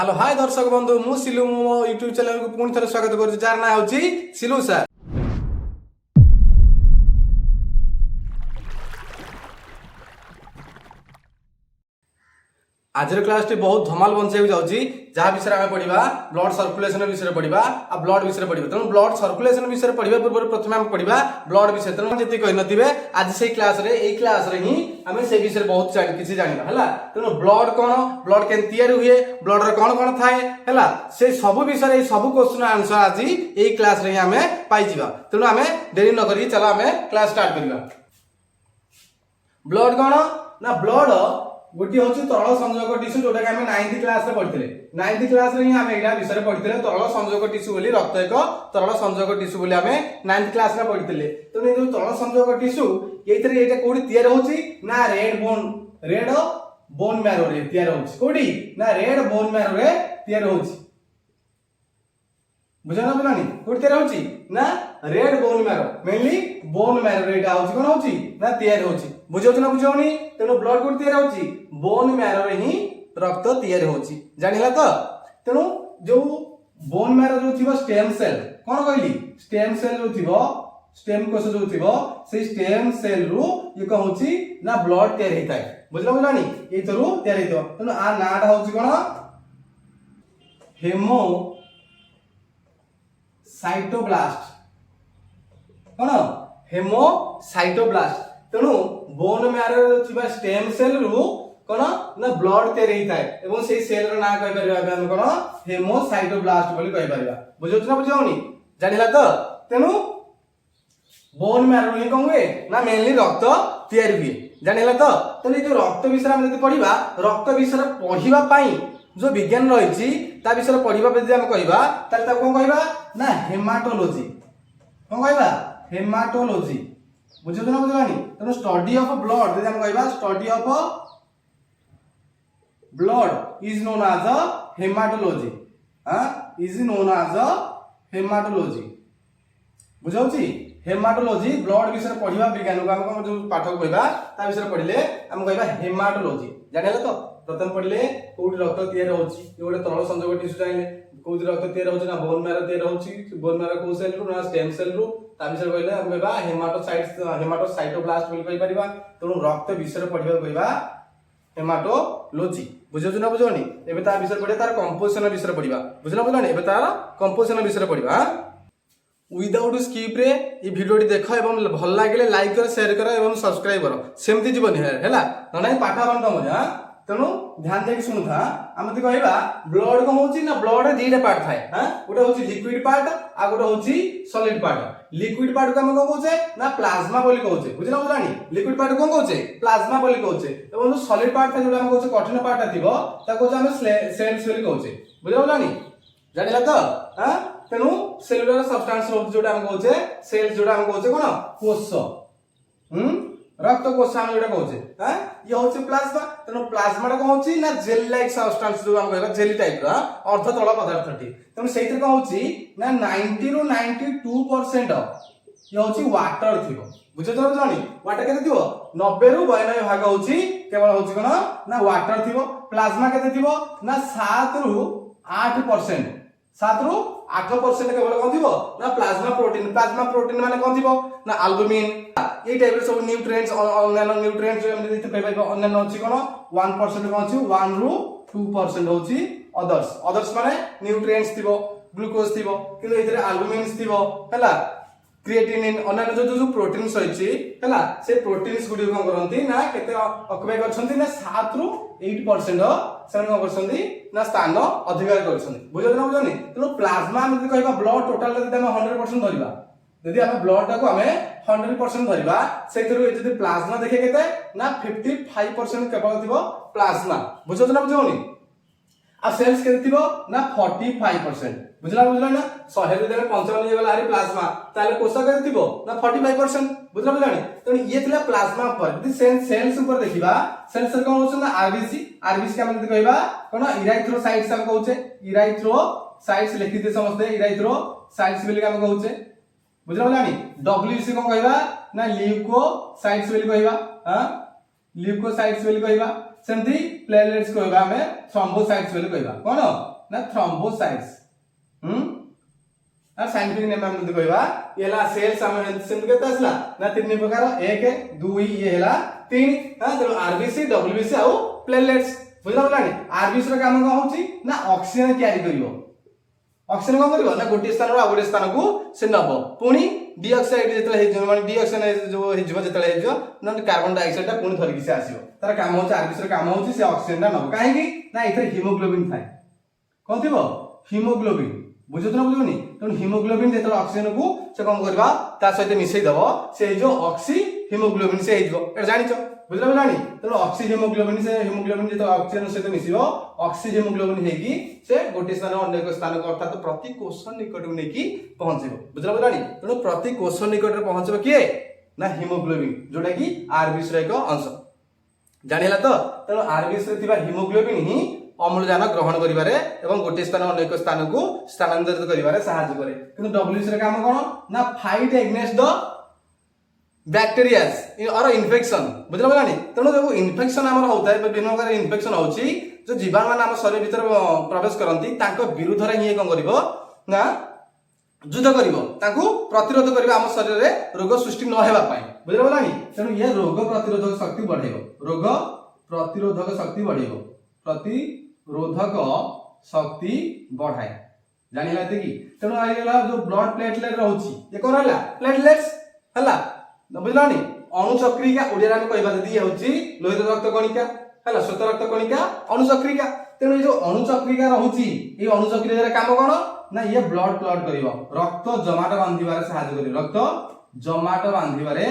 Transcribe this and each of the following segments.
Hello hi दर्शक बंधु मु सिलु मो यूट्यूब चैनल को पुणी थे स्वागत कर जार ना हूँ सिलु सर। आज क्लास टी बहुत धमाल बंचाई जाऊँगी जहाँ विषय आम पढ़ा ब्लड सर्कुलेशन विषय पढ़ा आ ब्लड विषय पढ़ा तेणु ब्लड सर्कुलेशन विषय पढ़ा पूर्व प्रथम आम पढ़ा ब्लड विषय तेणु जी कही नथिबे आज से क्लास रे ही आम से विषय बहुत किसी जाना है तेणु ब्लड कौन ब्लड के तैयारी हुए ब्लड रे कौन कौन थाए है से सब विषय सब क्वेश्चन आंसर आज यही क्लास रे आम पाइबा तेणु आम देरी न करी चलो आम क्लास स्टार्ट करवा। ब्लड कौन ना ब्लड गोटे हूँ तरल संयोग टिश्यू जोटा कि 9th क्लास रे पढ़ते 9th क्लास रे ही आम यहाँ विषय पढ़ते तरल संयोग टिश्यू बोली रक्त एक तरल संयोग टिश्यू बोली आम 9th क्लास रे पढ़ते तेणु जो तरल संयोग टिश्यू ये कौटी तैयार होची ना रेड बोन मैरो रे तैयार होची कौटी ना रेड बोन मैरो रे तैयार होची बुझना बुझानी कौटी तैयार होची ना red bone marrow mainly bone marrow रे एटा होची कोन होची ना तैयार होची बुझौछ ना बुझौनी तेणु ब्लड कौटी तैयार होची बोन मैरो रे ही रक्त तैयार होची जानिला तो तेणु जो बोन मैरो जो थिबो स्टेम सेल कोन कहली स्टेम सेल जो थिबो स्टेम कोष जो थिबो से स्टेम सेल रु ये को होची ना ब्लड तैयार हेताय बुझला बुझलानी ए थरु तैयार हेतो तेणु आ नाटा होची कोन हेमो साइटोब्लास्ट कोन हेमोसाइटोब्लास्ट तेणु बोन मैरो थिबा स्टेम सेल रु कोन ना ब्लड तैयार हेताय एवं से सेल रो ना कहि परिबा हम कोन हेमोसाइटोब्लास्ट बोली कहि परिबा बुझौछ ना बुझौनी जानिला तो तेणु बोन मैरो ही कोन हुए ना मेनली रक्त तैयार हुए जानिला तो तेणु जो रक्त विषय हम जति पढिबा रक्त विषय पढिबा पई जो विज्ञान रहिछि ता विषय पढिबा यदि हम कहिबा ताले ता कोन कहिबा ना हेमाटोलॉजी कोन कहिबा हेमाटोलॉजी बुझौ ना बुझलानी तेणु स्टडी ऑफ ब्लड यदि हम कहिबा study of blood is known as a hematology is known as a hematology बुझौछि हेमाटोलॉजी ब्लड विषय पढिबा विज्ञान को हम जो पाठ को कहिबा ता विषय पढिले हम कहिबा हेमाटोलॉजी जानिला तो प्रथम पढिले कोउडी रक्त तैयार होछि ये गोटे तरल संयोग टिश्यू जानिले कोउडी रक्त तैयार होछि ना बोन मैरो तैयार होछि बोन मैरो को सेल रु ना स्टेम सेल रु ता विषय कहले हम कहबा हेमाटोसाइटोब्लास्ट बोली कहि परिबा तेणु रक्त विषय पढिबा कहबा हेमाटोलॉजी बुझौ ना बुझौनी एबे ता विषय पढे तार कंपोजिशन विषय पढिबा बुझना बुझलानी एबे तार कंपोजिशन विषय पढिबा विदाउट स्किप रे ये वीडियो देख एवं भल लगे लाइक कर शेयर कर एवं सब्सक्राइब कर सेमती जीवन है ना पाठ बंद हाँ तेणु ध्यान देख शुणु था आम कहवा ब्लड कौन होची ना ब्लड रे दीटा पार्ट थाए हां गोटे होची लिक्विड पार्ट आ गोटे होची सॉलिड पार्ट लिक्विड पार्ट को हम कोन कहउछे ना प्लाज्मा बोली कहउछे बुझला बुझानी लिक्विड पार्ट कोन कहउछे प्लाज्मा बोली कहउछे एवं जो सॉलिड पार्ट था जोटा हम कहउछे कठिन पार्ट थिबो ता कहउछे हम सेल्स बोली कहउछे बुझला बुझानी जानिला तो हां तेणु सेलुलर सब्सटेंस जोटा हम कहउछे सेल्स जोटा हम कहउछे कोन कोष रक्त कोष हम जोटा कहउछे हां ये होचे प्लाज्मा तेणु प्लाज्मा टा कोन होची ना जेल लाइक सब्सटेंस जो हम कहबा जेली टाइप रो अर्ध तरल पदार्थटी तेणु सेइतिर कोन होची ना 90 रु 92% ये होची वाटर थिबो बुझे तो जानी वाटर केते थिबो 90 रु 92 भाग होची केवल होची कोन ना वाटर थिबो प्लाज्मा केते थिबो ना 7 रु 8% 7 रु 8% केवल कोन थिबो ना प्लाज्मा प्रोटीन माने कोन थिबो ना एल्बुमिन ये टाइप रे सब न्यूट्रिएंट्स अन्य न्यूट्रिएंट्स जो हम देखि पाइबा अन्य होची कोन 1% कोन होची 1 रु 2% होची अदर्स माने न्यूट्रिएंट्स थिबो ग्लूकोज थिबो किंतु एथिरे एल्बुमिन्स थिबो हला क्रिएटिनिन अन्य जो प्रोटीन्स होची हला से प्रोटीन्स गुडी कोन करंती ना केते ऑक्युपाई करछंती ना 7 रु 8% सेन कोन करछंती ना स्थान अधिकार करछंती बुझो ना बुझोनी तेनो प्लाज्मा हम कहबा ब्लड टोटल जदि हम 100% धरिबा यदि हम ब्लड टाको हमें 100% धरिबा सेथिरु यदि प्लाज्मा देखे केते ना 55% केवल थिबो प्लाज्मा बुझो ना बुझोनी आ सेल्स केते थिबो ना 45% बुझला ना 100 रे देले 55 हे गला हरी प्लाज्मा ताले कोष केते थिबो ना 45% बुझला बुझलानी तने ये थिला प्लाज्मा पर यदि सेल्स ऊपर देखिबा सेल्स कोन होछ ना आरबीसी के हम कहबा कोन इराइथ्रोसाइट्स हम कहउछे इराइथ्रोसाइट्स लिखिते समझते इराइथ्रोसाइट्स बोली हम कहउछे बुझला बुझलानी डब्ल्यूसी को कहबा ना ल्यूकोसाइट्स बोली कहबा हां ल्यूकोसाइट्स बोली कहबा सेमती प्लेटलेट्स कहबा हमें थ्रोम्बोसाइट्स बोली कहबा कोन ना थ्रोम्बोसाइट्स आ साइंटिफिक नेम हम जदी कहबा येला सेल्स हम सेमती केते आसला ना तीन प्रकार 1 2 ये हैला 3 हां तो आरबीसी डब्ल्यूबीसी आ प्लेटलेट्स बुझला बुझलानी आरबीसी रो काम कोन होची ना ऑक्सीजन कैरी करिवो ऑक्सीजन कोन करिवो ना गोटे स्थान रो गोटे स्थान को से नबो पुनी डाइऑक्साइड जेतले हे जो माने डाइऑक्साइड जो हे जो जेतले हे जो ना कार्बन डाइऑक्साइड ता पुनी थरी कि से आसीबो तार काम होची आरबीसी रो काम होची से ऑक्सीजन ना नबो काहे कि ना इथे हीमोग्लोबिन थाए कोन थिबो हीमोग्लोबिन बुझत ना बुझुनी तो हीमोग्लोबिन जेतले ऑक्सीजन को से कम करबा ता सहित मिसई दबो से जो ऑक्सी हीमोग्लोबिन से हेजबो ए जानिचो बुझला बुझलानी तो ऑक्सी हीमोग्लोबिन जेतो ऑक्सीजन सहित मिसिबो ऑक्सी हीमोग्लोबिन हेगी से गोटे स्थान अन्य एक स्थान को अर्थात प्रति कोष निकट में नेकी पहुंचबो बुझला बुझलानी तो प्रति कोष निकट रे पहुंचबो किए ना हीमोग्लोबिन जोटा कि आरबीसी रो एक अंश जानिला तो आरबीसी रे थिबा हीमोग्लोबिन ही अम्लजान ग्रहण करिबारे एवं गोटे स्थान अन्य एक स्थान को स्थानांतरित करिबारे सहायता करे किंतु डब्ल्यूबीसी रे काम कोन ना फाइट अगेंस्ट द बैक्टीरियाज और इन्फेक्शन बुझला बुझलानी तेणु जो इन्फेक्शन आमर होता है विभिन्न प्रकार इन्फेक्शन होची जो जीवाणु मान आम शरीर भीतर प्रवेश करती तांको विरुद्ध रे ही कोन करिवो ना युद्ध करिवो तांको प्रतिरोध करिवो आम शरीर रे रोग सृष्टि न हेबा पई बुझला बुझलानी तेणु ये रोग प्रतिरोधक शक्ति बढ़ाइबो रोग प्रतिरोधक शक्ति बढ़ाइबो प्रतिरोधक शक्ति बढ़ाए जानिला कि तेणु आइला जो ब्लड प्लेटलेट रहउची ये कोन रहला प्लेटलेट्स हला बुझलानी अणुचक्रिका ओडिया में कहबा जदी होची लोहित रक्त कणिका हला श्वेत रक्त कणिका अणुचक्रिका तेणु ये जो अणुचक्रिका रहउची ए अणुचक्रिका रे काम कोन ना ये ब्लड क्लॉट करिवो रक्त जमाट बांधिबारे सहायता करिवो रक्त जमाट बांधिबारे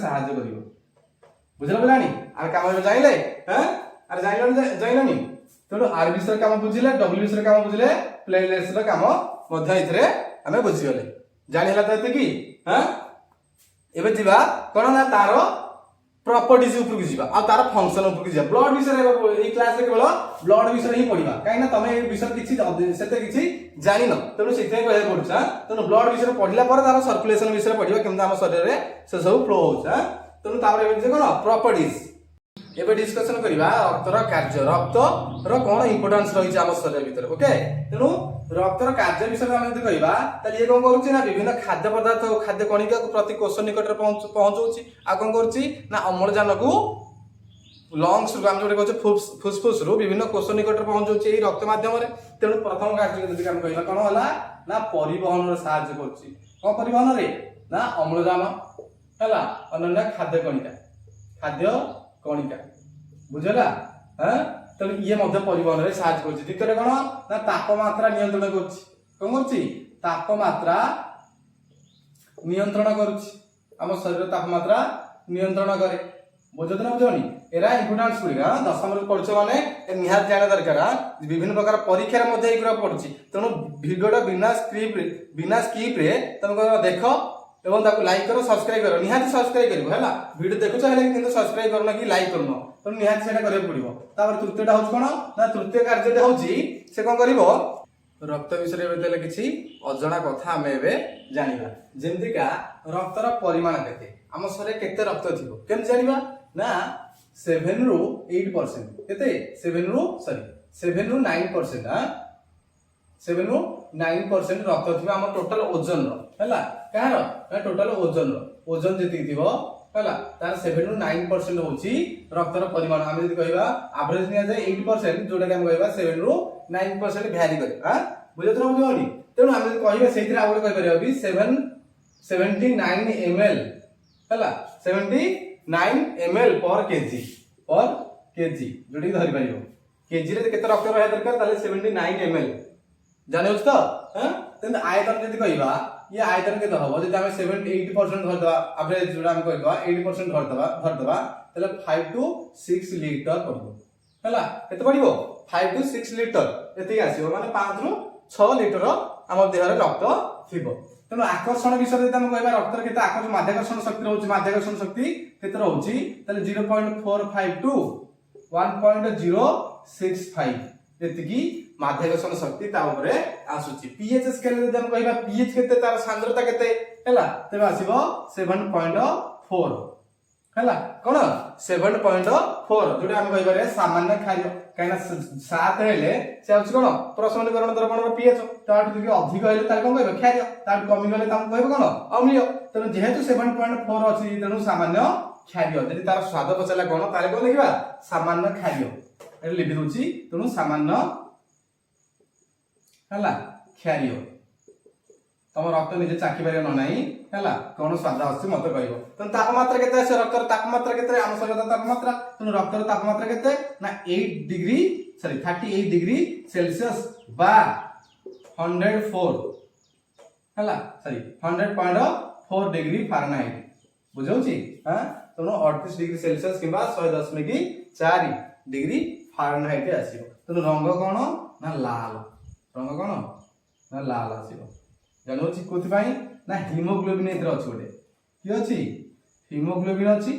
सहायता करिवो बुझला बुझलानी आर काम जाइले हैं आर जाइलनी तेणु आरबीसी रे काम बुझिले डब्ल्यूबीसी रे काम बुझिले प्लेटलेट्स रे काम मध्य इथरे हमें बुझिगले जानि हला तते कि हां एबे जिबा कोन ना तारो प्रॉपर्टीज ऊपर की जिबा आ तारो फंक्शन ऊपर की जिबा ब्लड विषय ए क्लास रे केवल ब्लड विषय ही पढिबा काई ना तमे ए विषय किछि सेते किछि जानि न तेनु सिथे कहै पडछा तेनु ब्लड विषय पढिला पर तारो सर्कुलेशन विषय पढिबा केमता हम शरीर रे से सब फ्लो होछ तेनु तापर एबे जे कोन प्रॉपर्टीज एबे डिस्कशन करिबा रक्तर कार्य रक्त रो कोन इंपोर्टेंस रही छ हम शरीर भीतर ओके तेनु रक्तर कार्य विषय में हम यदि कहबा त ये कोन करूची ना विभिन्न खाद्य पदार्थ खाद्य कणिका को प्रति कोष निकट रे पहुंचौची आ कोन करूची ना अम्लजान को लंग्स रो हम जोटे कहछ फुसफुस रो विभिन्न कोष निकट रे पहुंचौची ए रक्त माध्यम रे तेनु प्रथम कार्य यदि हम कहबा कोन होला ना परिवहन रे सहायता करची कोन परिवहन रे ना अम्लजान हला अन्य खाद्य कणिका बुझला हां तो ये मध्य परिवहन रे सहायता करछि द्वितीय कोन ना तापमात्रा नियंत्रण करछि कोन करछि तापमात्रा नियंत्रण करछि हम शरीर तापमात्रा नियंत्रण करे बुझत ना बुझनी एरा इंपोर्टेंस पुरी हां दशम रे पढछ माने निहात जाने दरकार विभिन्न प्रकार परीक्षा रे मध्य एकरा पढछि तेनु वीडियोटा बिना स्किप रे तमे देखो एवं ताको लाइक करो सब्सक्राइब करो निहाती सब्सक्राइब करिवो हैला वीडियो देखुछ हैला किंतु सब्सक्राइब करना कि लाइक करनो तो निहाती सेटा करे पड़िवो तापर तृतीयटा होछ कोन ना तृतीय कार्यटा होछि से कोन करिवो रक्त विषय रे बेतले किछि अजणा कथा हमें एबे जानिबा जेमति का रक्तर परिमाण केते हम शरीर केते रक्त थिबो केम जानिबा ना 7 रु 8% केते 7 रु 9% हां 7 रु 9% रक्त थिबा हम टोटल ओजन रो हैला कार ना टोटल ओजन जति थिबो हैला तार 7 रु 9% होची रक्तर परिमाण हम यदि कहबा एवरेज निया जाय 8% जोटा के हम कहबा 7 रु 9% भ्यारी करे हां बुझत न बुझोनी तेनु हम यदि कहबा सेतिर आगो कहि परिबा भी 79 ml हैला 79 ml पर केजी जोटी धरि परिबो केजी रे केते रक्त रहे दरकार ताले 79 ml जाने होछ तो हां तेन आयतन यदि कहबा ये आयतन के हबो जदि हम 7-8% धर दबा एवरेज जोडा हम कहबा 80% धर दबा तले 5 to 6 लीटर पड़बो हला केते पड़िबो 5 to 6 लीटर एते आसीबो माने 5 रु 6 लीटर हम देह रे रक्त थिबो तेनो आकर्षण विषय जदि हम कहबा रक्त केते आकर्षण माध्याकर्षण शक्ति रहउची माध्याकर्षण शक्ति केते रहउची तले 0.45 to 1.065 एतिकी माध्याकर्षण शक्ति ता ऊपर आसुची पीएच स्केल जदि हम कहबा पीएच केते तार सांद्रता केते हैला तबे आसीबो 7.4 है कौन 7.4 जोटा आम कह सामान्य खाद्य कहीं 7 हेले से हूँ कौन प्रशमनीकरण द्रवण पीएच अधिक हेल्ले कौन कह खाद्य कमी गले कह कौन अम्लीय तेणु जेहेतु 7.4 अच्छी तेणु सामान्य खाद्य जब तार स्वाद पचारा कौन ताले कौन देखा सामान्य खाद्य लिखि दूसरी तेणु सामान्य है खाद्य तुम रक्त निजे चाखी पार ना है कौन स्वाद आस मत कह तेनाली तापमात्रा के रक्तर तापमात्रा के आम शरीर तापमात्रा तेणु रक्तर तापमात्रा के 8 डिग्री सॉरी 38 डिग्री सेल्सियस बा 104 है सॉरी 100.4 डिग्री फारेनहाइट बुझाऊँगी हाँ तेणु 38 डिग्री सेल्सियस कि 100.4 डिग्री फारेनहाइट आसो तेणु रंग कौन ना लाल रंग कौन ना लाल आसो जानू कौन ना हिमोग्लोबिन अच्छे गोटे कि अच्छी हिमोग्लोबिन अच्छी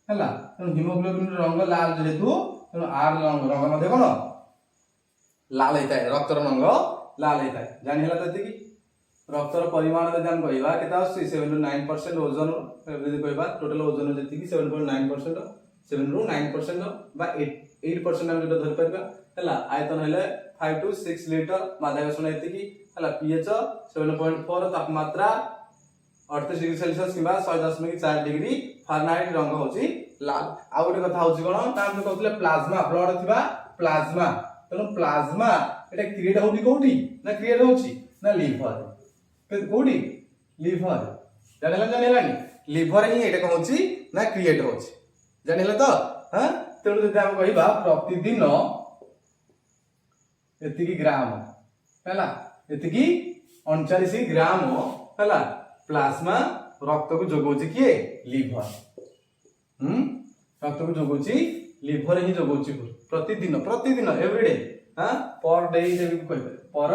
है तेणु हिमोग्लोबिन रंग लाल जेहेतु तेणु आर रंग कौन लाल होता है रक्तर रंग लाल होता है जानी तो ये रक्तर परिमाण जब आम कह 7.9% ओजन कह टोटाल ओजन जी 7.9% 7 ରୁ 9% बा 8% आम जो धरपर है आयतन है 5 to 6 लिटर माध्याकर्षण ये है पीएच 7.4 तापमात्रा 38 डिग्री सेल्सियस कि 100.4 डिग्री फारेनहाइट रंग होची लाल आ गोटे कथा होची कोन ना हम कहतले प्लाज्मा ब्लड थिबा प्लाज्मा तेणु प्लाज्मा एटा क्रिएट होनी कोठी ना क्रिएट होची ना लिवर कोठी लिवर जानला लिवर ही एटा कहूची ना क्रिएट होची जानले तो हां तेणु जदि हम कहिबा प्रतिदिन एतिकी ग्राम हैला एतिकी 39 ग्राम हैला प्लाज्मा रक्त को जोगौची किए लिवर रक्त को जोगौची लिवर ही जोगौची प्रतिदिन प्रतिदिन एवरीडे हां पर डे जेबी कहि पर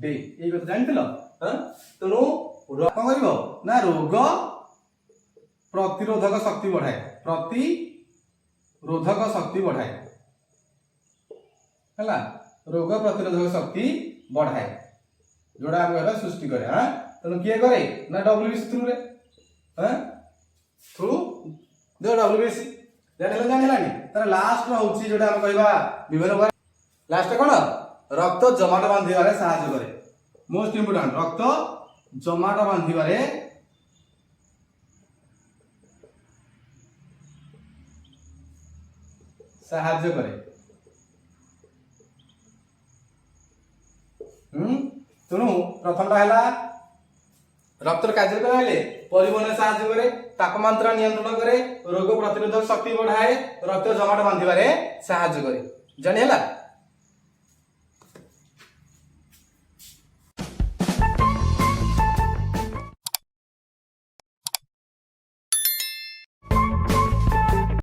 डे ए कथा जानथिलो हां तेणु कौन करिवो ना रोग प्रतिरोधक शक्ति बढ़ाए प्रतिरोधक शक्ति बढ़ाए है रोग प्रतिरोधक शक्ति बढ़ाए जोड़ा हम कहला सृष्टि करे हां तेणु किए करे ना डब्ल्यूबीसी थ्रू रे हां थ्रू दे डब्ल्यूबीसी जानलानी तार लास्ट होची जोड़ा हम कहबा विभिन्न लास्ट कोन रक्त जमाट बांधिबारे सहायता करे मोस्ट इंपोर्टेंट रक्त जमाट बांधिबारे सहायता करे तेणु प्रथमटा है रक्त कार्य करे परिवहन साहाय्य करे तापमात्रा नियंत्रण करे रोग प्रतिरोधक शक्ति बढ़ाए रक्त जमाट बांधिबारे साहाय्य करे जानी है।